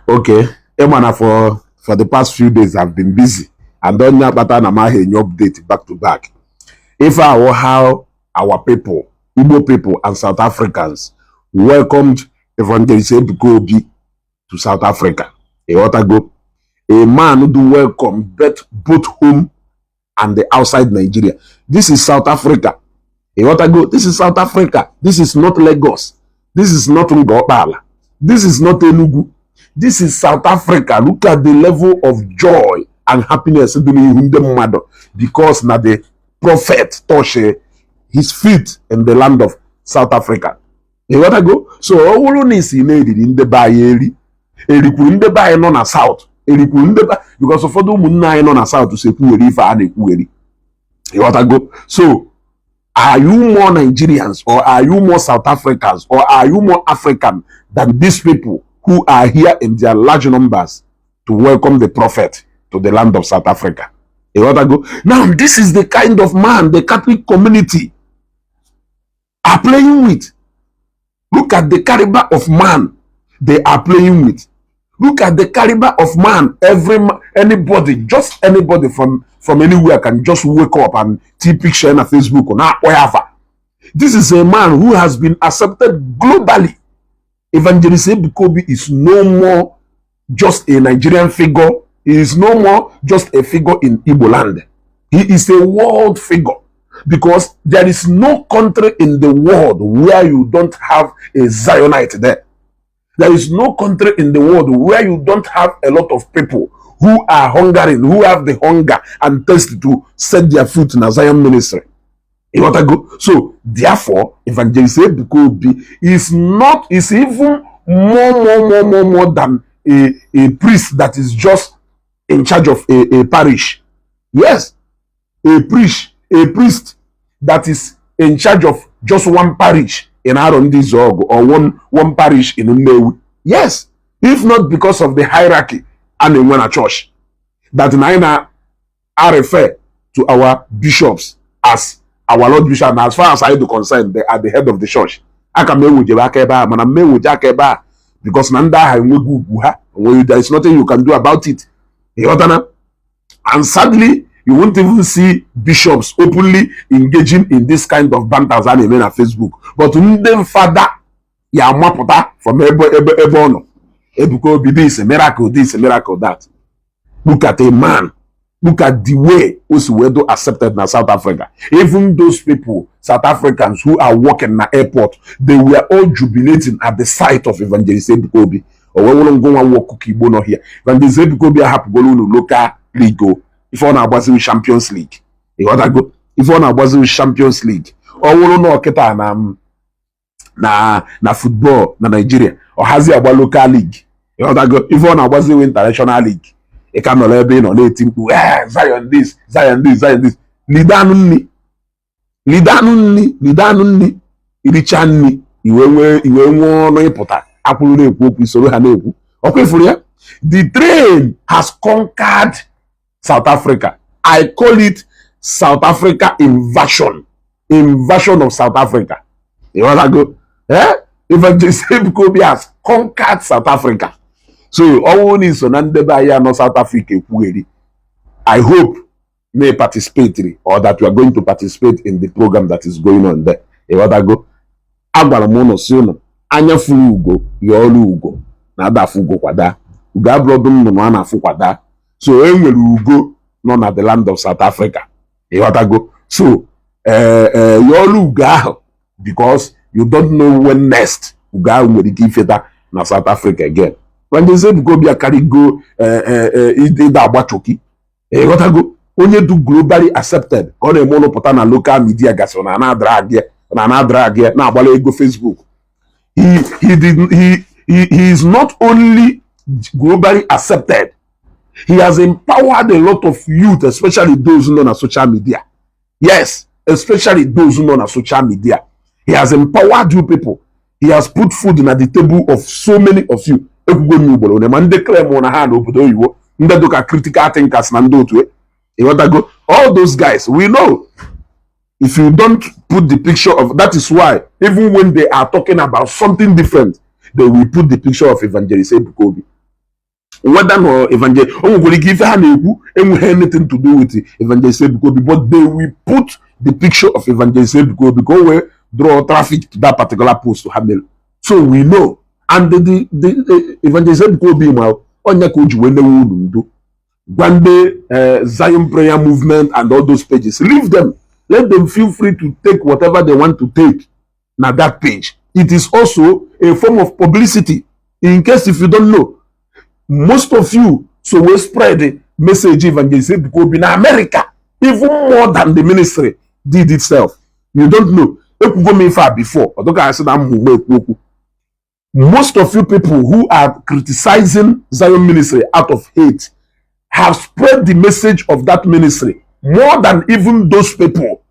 Okay. Emana, for the past few days, I've been busy. And don't know about an update back to back. If I were how our people, Igbo people and South Africans welcomed Evangelist Ebuka Obi to South Africa. A what go? A man who do welcome both home and the outside Nigeria. This is South Africa. A what go? This is South Africa. This is not Lagos. This is not Ngobala. This is not Enugu. This is South Africa. Look at the level of joy and happiness because now the prophet touched his feet in the land of South Africa. You want to go? So all is in the Bayeri. In the Bay non a south. Because of the moon nine on a south to say Pueri. You want to go? So are you more Nigerians or are you more South Africans or are you more African than these people who are here in their large numbers to welcome the prophet to the land of South Africa? You want to go? Now, this is the kind of man the Catholic community are playing with. Look at the caliber of man they are playing with. Look at the caliber of man. Anybody, just anybody from anywhere can just wake up and take picture on Facebook or wherever. This is a man who has been accepted globally. Evangelist Ebuka Obi is no more just a Nigerian figure. He is no more just a figure in Igbo land. He is a world figure because there is no country in the world where you don't have a Zionite there. There is no country in the world where you don't have a lot of people who are hungering, who have the hunger and thirst to set their foot in a Zion ministry. You want to go? So, therefore, Evangelist Ebuka Obi is even more than a priest that is just in charge of a parish. Yes, a priest that is in charge of just one parish in Arondi Zog or one parish in Unewu. Yes, if not because of the hierarchy and in a church, that I refer to our bishops as our Lord Bishop, and as far as I do concern, they are the head of the church. I can because there is nothing you can do about it. And sadly, you won't even see bishops openly engaging in this kind of banters on Facebook. But then father, ya mapota from Ebono. Ebuka Obi, this a miracle, that. Look at a man. Look at the way Osuwedo accepted in South Africa. Even those people, South Africans who are working in the airport, they were all jubilating at the sight of Evangelist Ebuka Obi. Or we won't go and work Igbo no here. Evangelist Ebuka Obi have to go to local league. If on a with Champions League, you want to go. If on a with Champions League, or we don't know kita na football na Nigeria, or has he about local league? You want to go. If on a with international league. E can no lebe no le team to Zion this. Lidanunni. Irichanni. Iwe no ipota. Apulu na ekwu okwu soro ha na ekwu. Okwefuru ya. The train has conquered South Africa. I call it South Africa invasion. Invasion of South Africa. You wanna go? Evangelist Ebuka Obi has conquered South Africa. So all is on no South Africa. I hope may participate or that you are going to participate in the program that is going on there. You wanna go? Agwaramono siono. Anya furu ugo, yolu ugo. Na ada fugo kwada. Uga brodum no na afu kwada. So enwere ugo no na the land of South Africa. You wanna go? So yolu uga because you don't know when next uga nwere ike ifeta na South Africa again. When they say go be a carry go ida agbachoki. You wanna go? Onye do globally accepted. On a monopota na local media gas on na drag na agbala ego Facebook. He is not only globally accepted, he has empowered a lot of youth, especially those who know on social media. Yes, especially those who know on social media. He has empowered you people. He has put food at the table of so many of you. Critical thinkers. All those guys, we know. If you don't put the picture of, that is why, even when they are talking about something different, they will put the picture of Evangelist Ebuka Obi. whether no evangelist anything to do with Evangelist Ebuka Obi, but they will put the picture of Evangelist Ebuka Obi because we draw traffic to that particular post to Hamel. So we know. And the Evangelist Ebuka Obi on Gwande, Zion Prayer Movement and all those pages. Leave them. Let them feel free to take whatever they want to take. Now that page. It is also a form of publicity. In case if you don't know, most of you so we spread the message Evangelist Ebuka Obi in America, even more than the ministry did itself. You don't know. Before. Most of you people who are criticizing Zion ministry out of hate have spread the message of that ministry more than even those people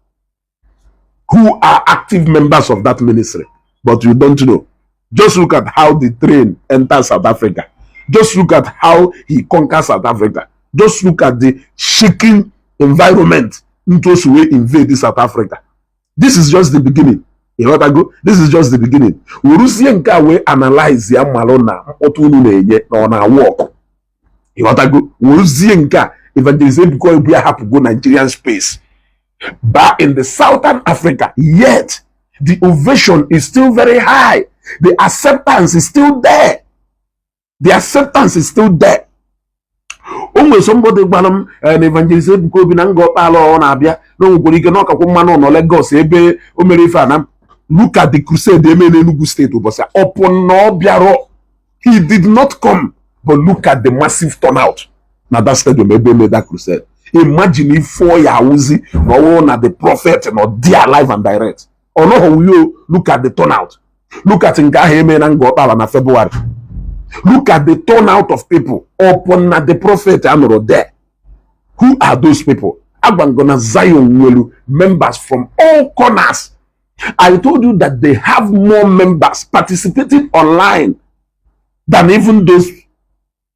who are active members of that ministry. But you don't know. Just look at how the train enters South Africa. Just look at how he conquers South Africa. Just look at the shaking environment into which we invade South Africa. This is just the beginning. You know what I go? This is just the beginning. We analyze ya malona otunu na-enye na work. You know what I go? Evangelist Ebuka Obi have to go Nigerian space. But in the Southern Africa, yet the ovation is still very high. The acceptance is still there. The acceptance is still there. Only somebody gbanam an Evangelist Ebuka Obi na ngo palo na abia no nwere ike no kakwo mmanụ no Lagos ebe o mere ife ana. Look at the crusade they made in Enugu State. Upon no biaro, he did not come, but look at the massive turnout. Now that stadium maybe made that crusade. Imagine if 4 years no na the prophet no there live and direct. Or no how you look at the turnout. Look at Ngaheme and Gopala na February. Look at the turnout of people upon the prophet and there. Who are those people? Abangona Zion Welu, members from all corners. I told you that they have more members participating online than even those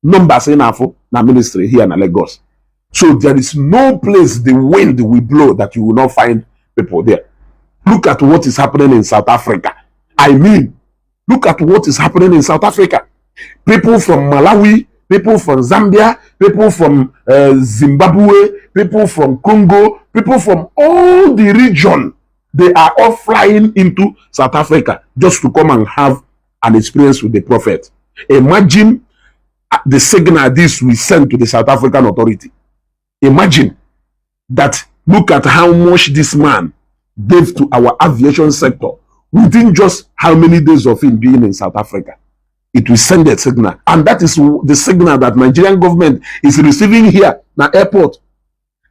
numbers in our ministry here in Lagos. So there is no place the wind will blow that you will not find people there. Look at what is happening in South Africa. I mean, look at what is happening in South Africa. People from Malawi, people from Zambia, people from Zimbabwe, people from Congo, people from all the region. They are all flying into South Africa just to come and have an experience with the prophet. Imagine the signal this we send to the South African authority. Imagine that. Look at how much this man gave to our aviation sector within just how many days of him being in South Africa. It will send a signal. And that is the signal that Nigerian government is receiving here na airport.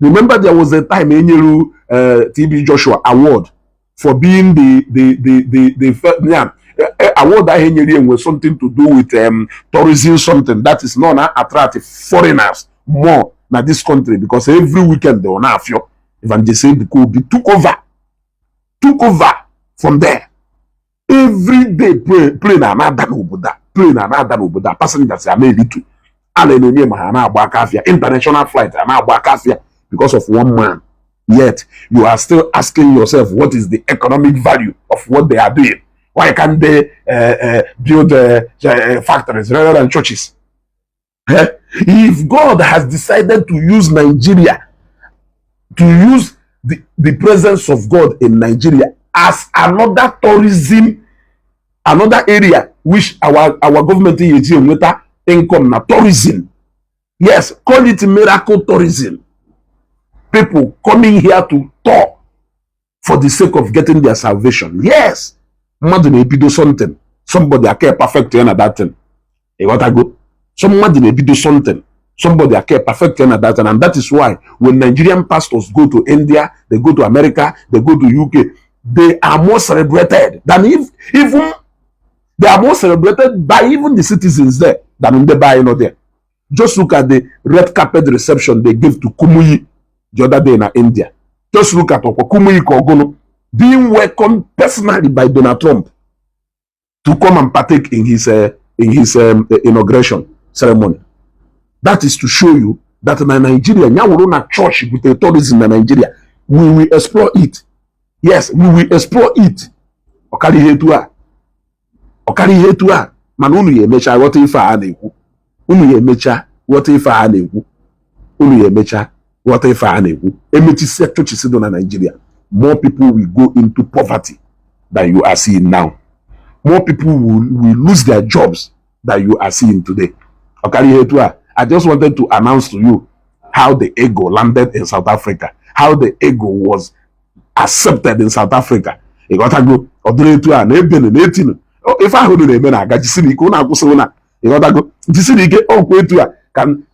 Remember there was a time Enyeru TB Joshua award for being the first award that Enyeru was something to do with tourism, something that is not attractive foreigners more na this country, because every weekend they on afio Evangelist Ebuka Obi took over from there. Every day plane another obodo, passengers are made to international flight because of one man. Yet you are still asking yourself, what is the economic value of what they are doing? Why can't they build factories rather than churches? If God has decided to use Nigeria, to use the presence of God in Nigeria as another tourism, another area which our government is income na tourism. Yes, call it miracle tourism. People coming here to talk for the sake of getting their salvation. Yes, do something. Somebody I care perfect in that thing. What I go? Somebody may do something. Somebody I care perfect in that thing, and that is why when Nigerian pastors go to India, they go to America, they go to UK, they are more celebrated than even they are more celebrated by even the citizens there than in the bar, there. Just look at the red carpet reception they gave to Kumuyi the other day in India. Just look at Kumuyi Kogono being welcomed personally by Donald Trump to come and partake in his inauguration ceremony. That is to show you that in Nigeria, now church with the tourism in Nigeria, we will explore it. Yes, we will explore it. Okari hetua. Manunu ye mecha what if I unu ya emecha ghọta ife a na-ekwu unu ya emecha ghọta ife a na-ekwu emechisia churches dị na Nigeria, more people will go into poverty than you are seeing now. More people will lose their jobs than you are seeing today. Okay, I just wanted to announce to you how the ego landed in South Africa, how the ego was accepted in South Africa. You got to go if I would remain a gajisini, you got to go jisini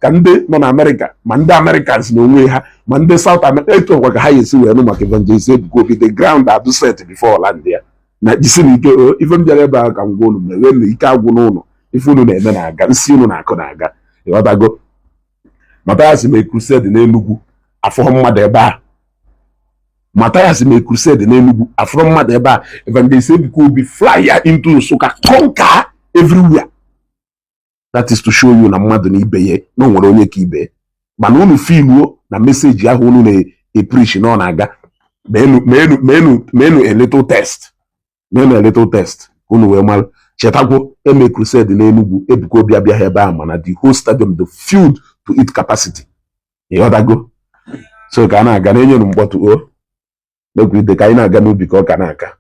ka ndị nọ na America ma ndị Americans na onwe ha ma ndị South America etu ọkwa ka ha esi wee nụ maka Evangelist Ebuka Obi, the ground that do set before land ya na jisiri ike ife m bịara ebe a ka ngwa unu mewe na ike agwụ n'ụlọ ife unu na-eme na-aga nsị unu na-akụ na-aga ịghọtago. Mathias mee crusade n'Enugu afọ mmadụ ebe a Mathias mee crusade n'Enugu afọ mmadụ ebe a Evangelist Ebuka Obi fly ya into Nsukka conquer everywhere. That is to show you na mmadụ na ibe ya na nwere onye ka ibe mana unu filuo na meseji ahụ unu na-epreach na ọ na-aga menu a little test unu wee mara chetakwo eme crusade n'Enugu Ebuka Obi abịaghị ebe a mana the whole stadium the filled to its capacity. ịghọtago so ka a na-aga na-enye nu mkpọtụ o mekwide ka anyị na-aga n'ubi ka ọ ka na-aka